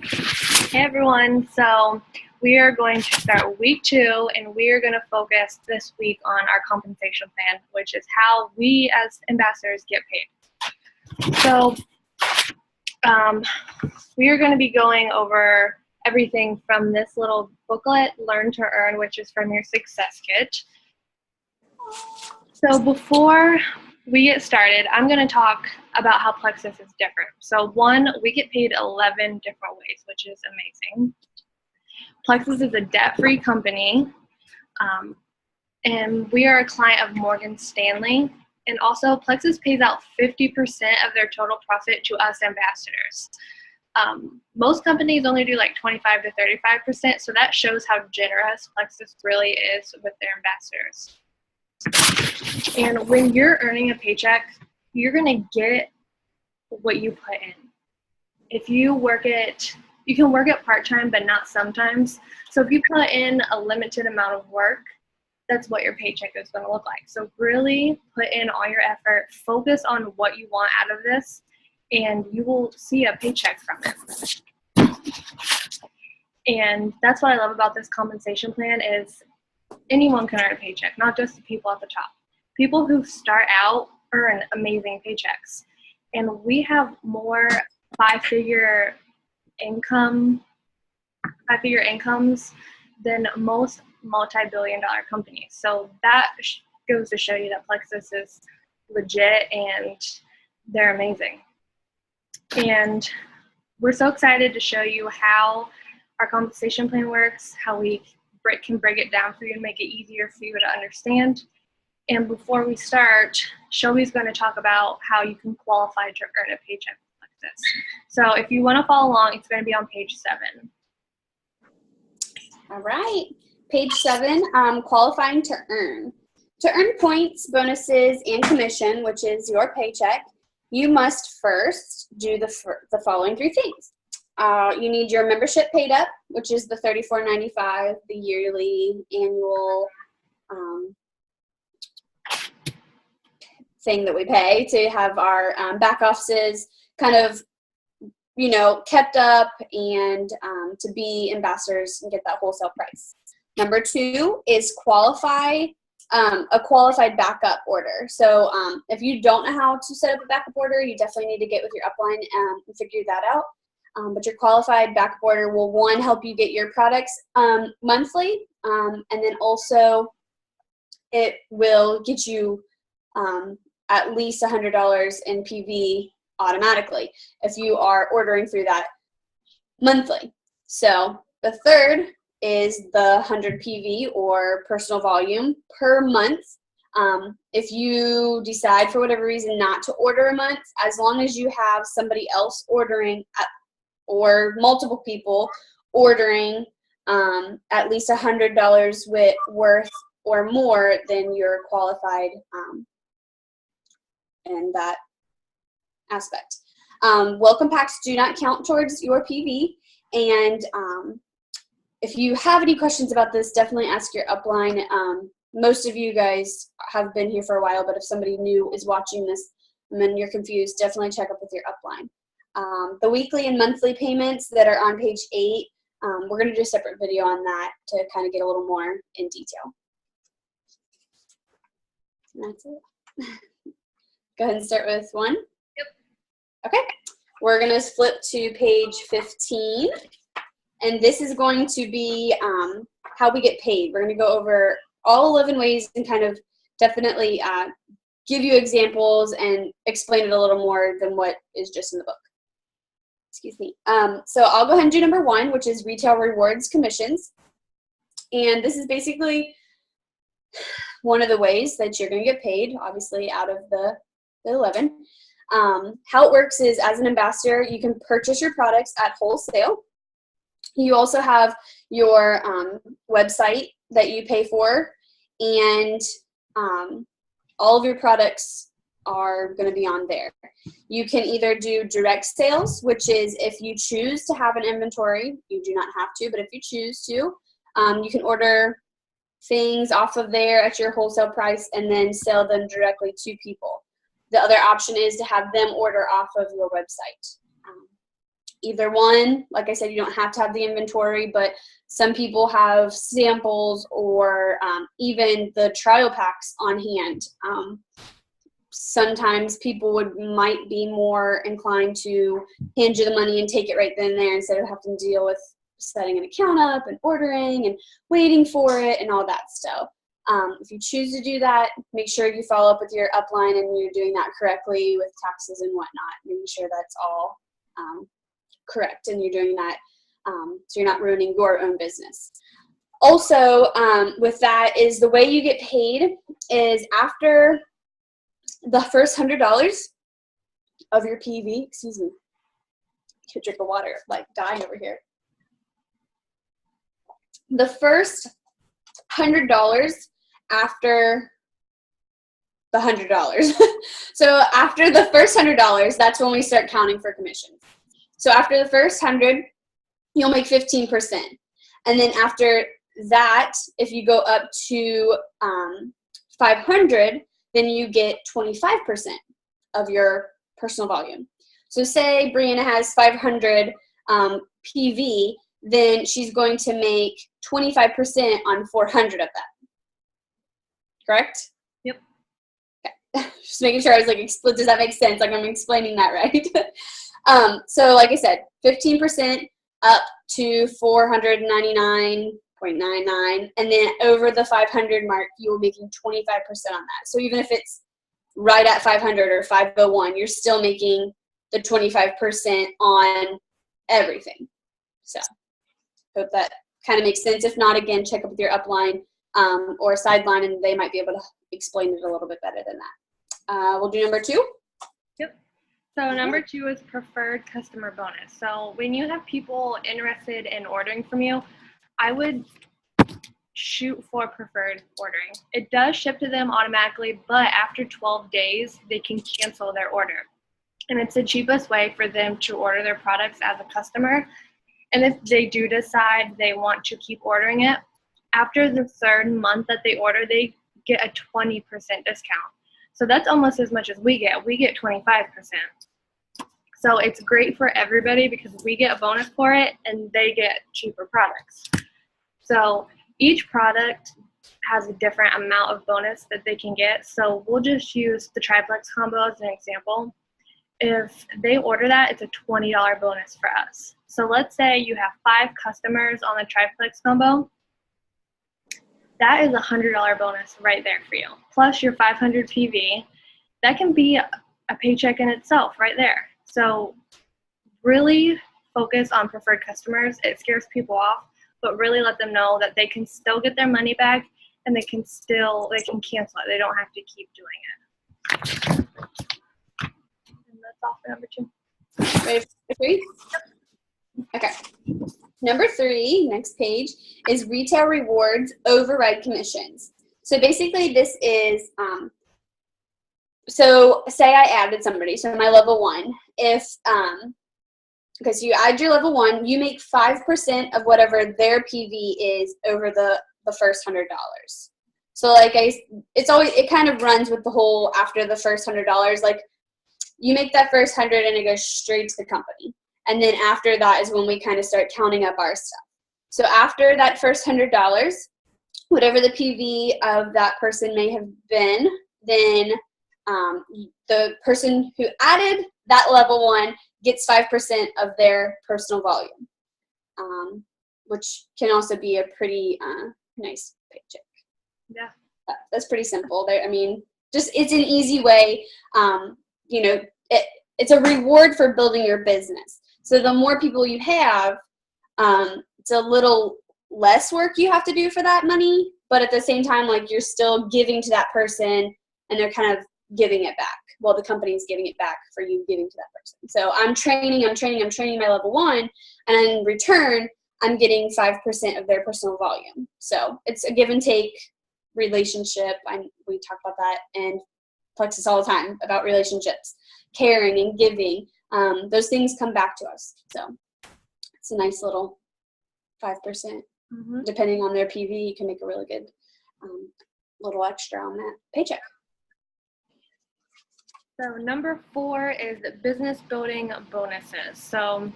Hey everyone, so we are going to start week 2 and we are going to focus this week on our compensation plan, which is how we as ambassadors get paid. So we are going to be going over everything from this little booklet, Learn to Earn, which is from your Success Kit. So before we get started, I'm going to talk about how Plexus is different. So one, we get paid 11 different ways, which is amazing. Plexus is a debt-free company, and we are a client of Morgan Stanley. And also, Plexus pays out 50% of their total profit to us ambassadors. Most companies only do like 25 to 35%, so that shows how generous Plexus really is with their ambassadors. And when you're earning a paycheck, you're going to get what you put in. If you work it, you can work it part-time, but not sometimes. So if you put in a limited amount of work, that's what your paycheck is going to look like. So really put in all your effort, focus on what you want out of this, and you will see a paycheck from it. And that's what I love about this compensation plan is anyone can earn a paycheck, not just the people at the top. People who start out earn amazing paychecks. And we have more five-figure incomes than most multi-billion-dollar companies. So that goes to show you that Plexus is legit and they're amazing. And we're so excited to show you how our compensation plan works, how we can break it down for you and make it easier for you to understand. And before we start, Shelby's going to talk about how you can qualify to earn a paycheck like this. So if you want to follow along, it's going to be on page 7. All right. Page 7, qualifying to earn. To earn points, bonuses, and commission, which is your paycheck, you must first do the following 3 things. You need your membership paid up, which is the $34.95, the yearly annual thing that we pay to have our back offices kind of, kept up and to be ambassadors and get that wholesale price. Number 2 is a qualified backup order. So if you don't know how to set up a backup order, you definitely need to get with your upline and figure that out. But your qualified backup order will, 1, help you get your products monthly, and then also it will get you at least $100 in PV automatically if you are ordering through that monthly. So the 3rd is the 100 PV or personal volume per month. If you decide for whatever reason not to order a month, as long as you have somebody else ordering or multiple people ordering at least $100 worth or more, then you're qualified in that aspect. Welcome packs do not count towards your PV, and if you have any questions about this, definitely ask your upline. Most of you guys have been here for a while, but if somebody new is watching this and then you're confused, definitely check up with your upline. The weekly and monthly payments that are on page 8, we're going to do a separate video on that to kind of get a little more in detail. And that's it. Go ahead and start with 1. Yep. Okay. We're going to flip to page 15. And this is going to be how we get paid. We're going to go over all 11 ways and kind of definitely give you examples and explain it a little more than what is just in the book. Excuse me. So I'll go ahead and do number 1, which is retail rewards commissions. And this is basically one of the ways that you're going to get paid, obviously, out of the 11. How it works is, as an ambassador, you can purchase your products at wholesale. You also have your website that you pay for, and all of your products are going to be on there. You can either do direct sales, which is if you choose to have an inventory. You do not have to, but if you choose to, you can order things off of there at your wholesale price and then sell them directly to people. The other option is to have them order off of your website. either one. Like I said, you don't have to have the inventory, but some people have samples or even the trial packs on hand. Sometimes people might be more inclined to hand you the money and take it right then and there instead of having to deal with setting an account up and ordering and waiting for it and all that stuff. If you choose to do that, make sure you follow up with your upline and you're doing that correctly with taxes and whatnot, making sure that's all correct and you're doing that so you're not ruining your own business. Also, with that is the way you get paid is after the first $100 of your PV, excuse me, could drink of water, like dying over here. The first $100 after the $100. So after the first $100, that's when we start counting for commissions. So after the first 100, you'll make 15%. And then after that, if you go up to 500, then you get 25% of your personal volume. So say Brianna has 500 PV, then she's going to make 25% on 400 of that. Correct? Yep. Okay. Just making sure I was like, does that make sense? Like I'm explaining that right? So like I said, 15% up to 499.99, and then over the 500 mark, you're making 25% on that. So even if it's right at 500 or 501, you're still making the 25% on everything. So hope that kind of makes sense. If not, again, check up with your upline or sideline, and they might be able to explain it a little bit better than that. We'll do number 2. Yep. So number 2 is preferred customer bonus. So when you have people interested in ordering from you, I would shoot for preferred ordering. It does ship to them automatically, but after 12 days, they can cancel their order. And it's the cheapest way for them to order their products as a customer. And if they do decide they want to keep ordering it, after the 3rd month that they order, they get a 20% discount. So that's almost as much as we get. We get 25%. So it's great for everybody because we get a bonus for it and they get cheaper products. So each product has a different amount of bonus that they can get. So we'll just use the triplex combo as an example. If they order that, it's a $20 bonus for us. So let's say you have 5 customers on the triplex combo. That is a $100 bonus right there for you. Plus your 500 PV. That can be a paycheck in itself right there. So really focus on preferred customers. It scares people off, but really let them know that they can still get their money back and they can cancel it. They don't have to keep doing it. And that's all for number 2. Ready for 3? Okay. Number 3, next page, is retail rewards override commissions. So basically this is, so say I added somebody, so my level 1, if, because you add your level 1, you make 5% of whatever their PV is over the first $100. So like it kind of runs with the whole after the first $100, like you make that first 100 and it goes straight to the company. And then after that is when we kind of start counting up our stuff. So after that first $100, whatever the PV of that person may have been, then the person who added that level 1 gets 5% of their personal volume, which can also be a pretty nice paycheck. Yeah. That's pretty simple. I mean, just it's an easy way, it's a reward for building your business. So the more people you have, it's a little less work you have to do for that money, but at the same time, like you're still giving to that person and they're kind of giving it back. Well, the company's giving it back for you giving to that person. So I'm training my level 1, and in return, I'm getting 5% of their personal volume. So it's a give and take relationship. We talk about that in Plexus all the time about relationships, caring and giving. Those things come back to us. So it's a nice little 5%. Mm-hmm. Depending on their PV, you can make a really good little extra on that paycheck. So number 4 is business building bonuses. So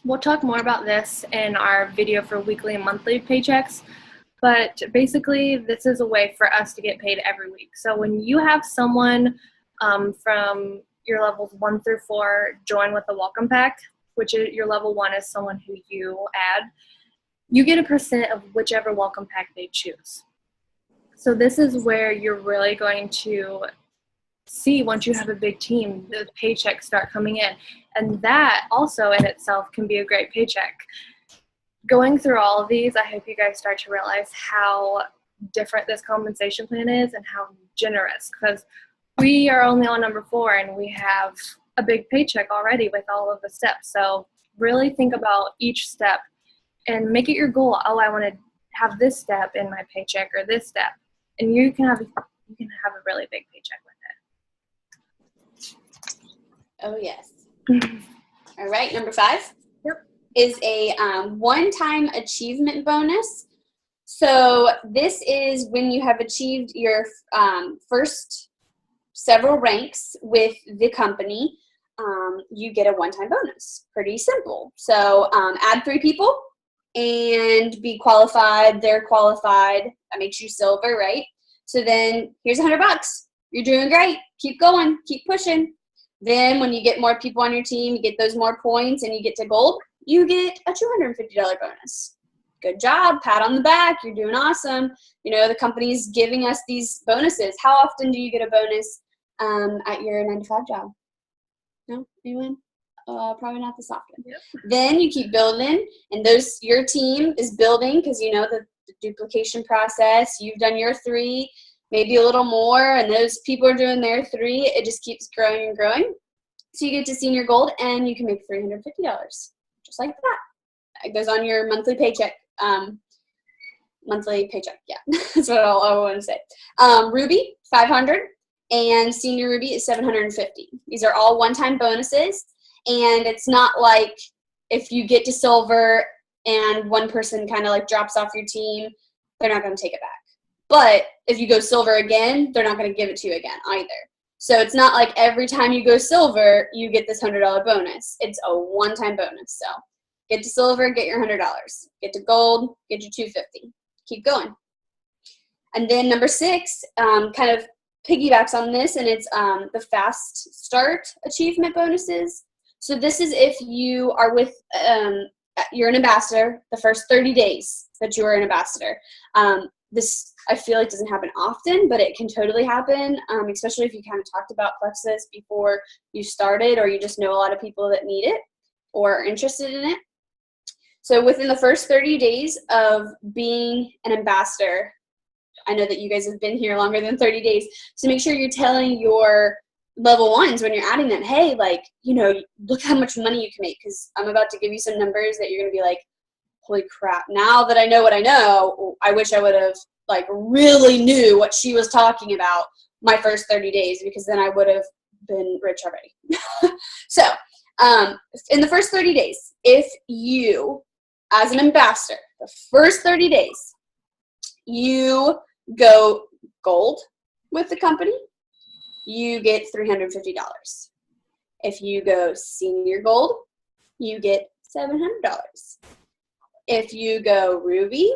We'll talk more about this in our video for weekly and monthly paychecks, but basically this is a way for us to get paid every week. So when you have someone from your levels 1 through 4 join with the welcome pack, which is your level 1 is someone who you add, you get a percent of whichever welcome pack they choose. So this is where you're really going to see, once you have a big team, the paychecks start coming in. And that also in itself can be a great paycheck. Going through all of these, I hope you guys start to realize how different this compensation plan is and how generous, because we are only on number 4 and we have a big paycheck already with all of the steps. So really think about each step and make it your goal. Oh, I want to have this step in my paycheck or this step. And you can have a really big paycheck with it. Oh, yes. All right, number 5 Yep. is a one-time achievement bonus. So this is when you have achieved your first several ranks with the company, you get a one-time bonus. Pretty simple. So add 3 people and be qualified. They're qualified. That makes you silver, right? So then here's $100. You're doing great. Keep going. Keep pushing. Then when you get more people on your team, you get those more points and you get to gold, you get a $250 bonus. Good job. Pat on the back. You're doing awesome. You know, the company's giving us these bonuses. How often do you get a bonus at your 9-to-5 job? No? Anyone? Probably not this often. Yep. Then you keep building, and your team is building because you know the duplication process. You've done your 3, maybe a little more, and those people are doing their 3. It just keeps growing and growing. So you get to senior gold, and you can make $350, just like that. It goes on your monthly paycheck. Monthly paycheck, yeah, that's what I want to say. Ruby, 500, and senior Ruby is 750. These are all one-time bonuses, and it's not like if you get to silver and one person kind of like drops off your team, they're not going to take it back. But if you go silver again, they're not going to give it to you again either. So it's not like every time you go silver, you get this $100 bonus. It's a one-time bonus. So get to silver, get your $100. Get to gold, get your $250. Keep going. And then number 6 kind of piggybacks on this, and it's the fast start achievement bonuses. So this is if you are with you're an ambassador the first 30 days that you are an ambassador. This I feel like doesn't happen often, but it can totally happen, especially if you kind of talked about Plexus before you started, or you just know a lot of people that need it or are interested in it. So within the first 30 days of being an ambassador, I know that you guys have been here longer than 30 days, so make sure you're telling your level 1s when you're adding them, hey, like, you know, look how much money you can make, because I'm about to give you some numbers that you're going to be like, holy crap, now that I know what I know, I wish I would have like really knew what she was talking about my first 30 days, because then I would have been rich already. So in the first 30 days, if you, as an ambassador, the first 30 days, you go gold with the company, you get $350. If you go senior gold, you get $700. If you go ruby,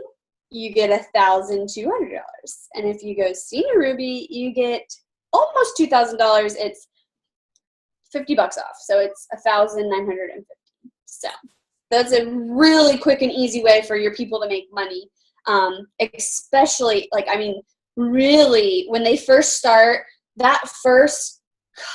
you get $1,200. And if you go senior ruby, you get almost $2,000. It's $50 off. So it's $1,950. So that's a really quick and easy way for your people to make money. Especially, like, I mean, really, when they first start, that first,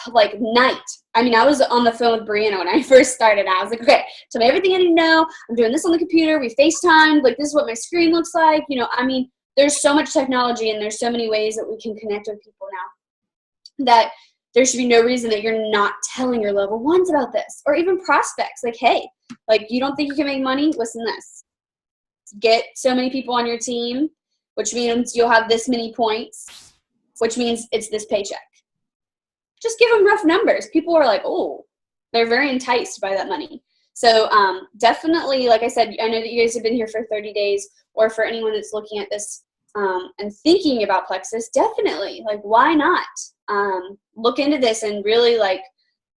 like, night, I mean, I was on the phone with Brianna when I first started. I was like, okay, tell me everything I need to know. I'm doing this on the computer. We FaceTimed. Like, this is what my screen looks like. You know, I mean, there's so much technology and there's so many ways that we can connect with people now that there should be no reason that you're not telling your level 1s about this, or even prospects. Like, hey, like, you don't think you can make money? Listen to this. Get so many people on your team, which means you'll have this many points, which means it's this paycheck. Just give them rough numbers. People are like, oh, they're very enticed by that money. So definitely, like I said, I know that you guys have been here for 30 days, or for anyone that's looking at this and thinking about Plexus, definitely, like, why not? Look into this and really, like,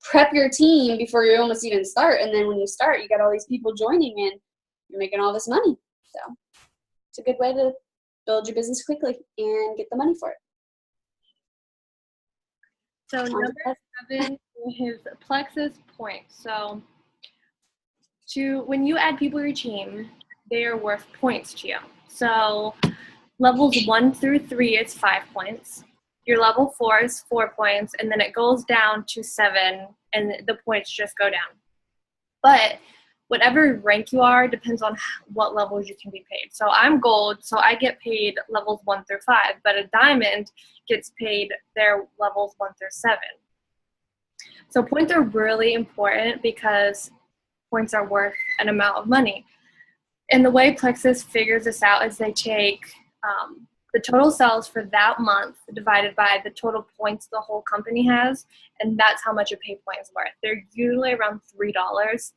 prep your team before you almost even start. And then when you start, you got all these people joining and you're making all this money. So it's a good way to build your business quickly and get the money for it. So number 7 is Plexus points. So when you add people to your team, they are worth points to you. So levels 1 through 3 is 5 points. Your level 4 is 4 points, and then it goes down to 7, and the points just go down. But whatever rank you are depends on what levels you can be paid. So I'm gold, so I get paid levels 1 through 5, but a diamond gets paid their levels 1 through 7. So points are really important because points are worth an amount of money. And the way Plexus figures this out is they take the total sales for that month divided by the total points the whole company has, and that's how much a pay point is worth. They're usually around $3.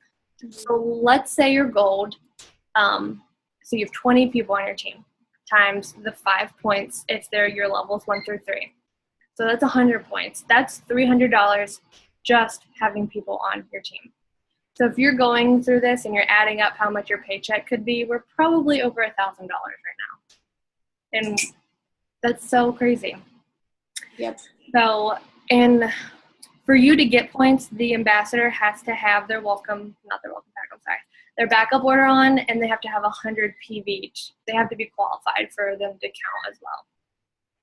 So let's say you're gold. So you have 20 people on your team times the 5 points if they're your levels 1 through 3. So that's 100 points. That's $300 just having people on your team. So if you're going through this and you're adding up how much your paycheck could be, we're probably over $1,000 right now. And that's so crazy. Yep. So, and for you to get points, the ambassador has to have their their backup order on, and they have to have 100 PV each. They have to be qualified for them to count as well.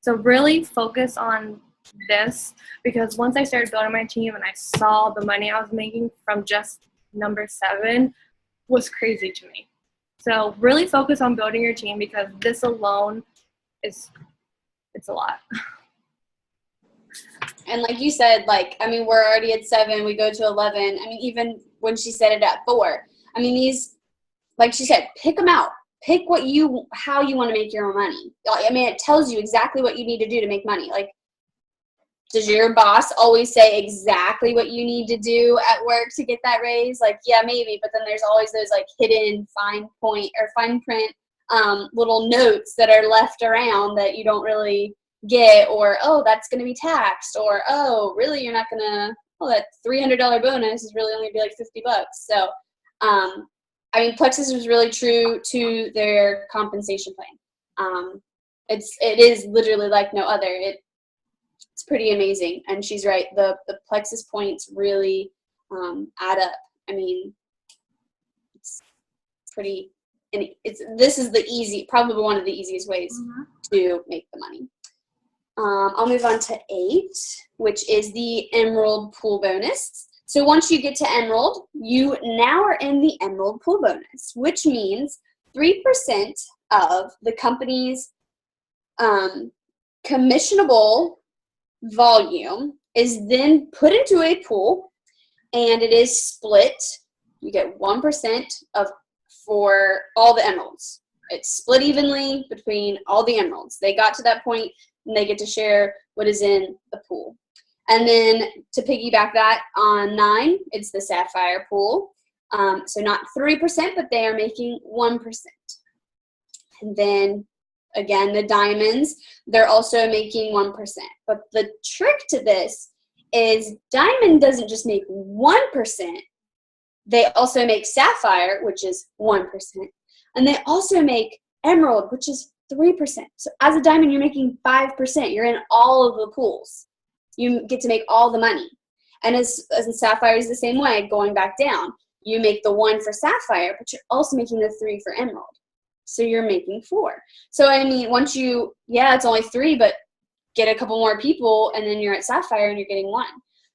So really focus on this, because once I started building my team and I saw the money I was making from just number 7 was crazy to me. So really focus on building your team, because this alone it's a lot. And like you said, we're already at 7, we go to 11. I mean, even when she said it at 4, I mean, these, like she said, pick them out. Pick how you want to make your own money. I mean, it tells you exactly what you need to do to make money. Like, does your boss always say exactly what you need to do at work to get that raise? Like, yeah, maybe, but then there's always those hidden fine print little notes that are left around that you don't really get, or, oh, that's going to be taxed, or, oh, really, you're not going to, oh, that $300 bonus is really only going to be $50. So, I mean, Plexus was really true to their compensation plan. It is literally like no other. It's pretty amazing, and she's right. The Plexus points really add up. I mean, it's pretty, and this is probably one of the easiest ways to make the money. I'll move on to 8, which is the Emerald Pool Bonus. So once you get to Emerald, you now are in the Emerald Pool Bonus, which means 3% of the company's commissionable volume is then put into a pool, and it is split. You get 1% for all the emeralds. It's split evenly between all the emeralds. They got to that point, and they get to share what is in the pool. And then to piggyback that on 9, it's the Sapphire Pool. So not 3%, but they are making 1%. And then again, the Diamonds, they're also making 1%. But the trick to this is Diamond doesn't just make 1%. They also make Sapphire, which is 1%. And they also make Emerald, which is 3%. So as a Diamond, you're making 5%. You're in all of the pools. You get to make all the money. And as in Sapphire is the same way, going back down. You make the 1 for Sapphire, but you're also making the 3 for Emerald. So you're making 4. So, I mean, once it's only 3, but get a couple more people, and then you're at Sapphire and you're getting 1.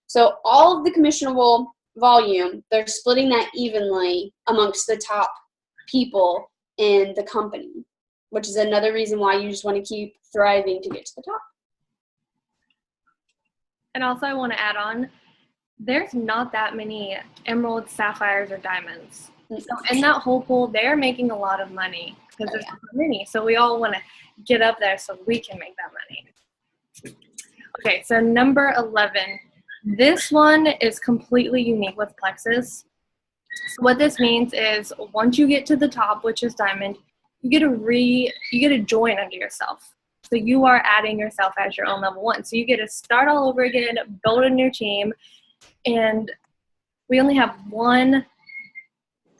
So all of the commissionable volume, they're splitting that evenly amongst the top people in the company, which is another reason why you just want to keep thriving to get to the top. And also I want to add on, there's not that many emeralds, sapphires, or diamonds. So in that whole pool, they're making a lot of money because there's so many. So we all want to get up there so we can make that money. Okay, so number 11. This one is completely unique with Plexus. So what this means is once you get to the top, which is diamond, you get to join under yourself. So you are adding yourself as your own level 1. So you get to start all over again, build a new team, And we only have one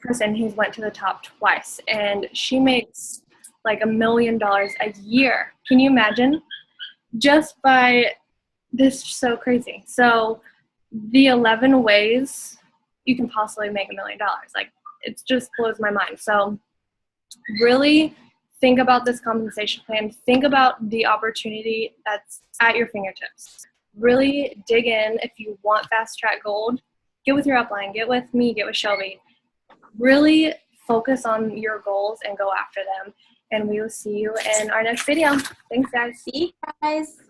person who's went to the top twice, and she makes like $1 million a year. Can you imagine? Just by this, so crazy. So the 11 ways you can possibly make $1 million, like it just blows my mind. So really think about this compensation plan. Think about the opportunity that's at your fingertips. Really dig in. If you want Fast Track Gold, get with your upline, get with me, get with Shelby. Really focus on your goals and go after them. And we will see you in our next video. Thanks, guys. See you guys.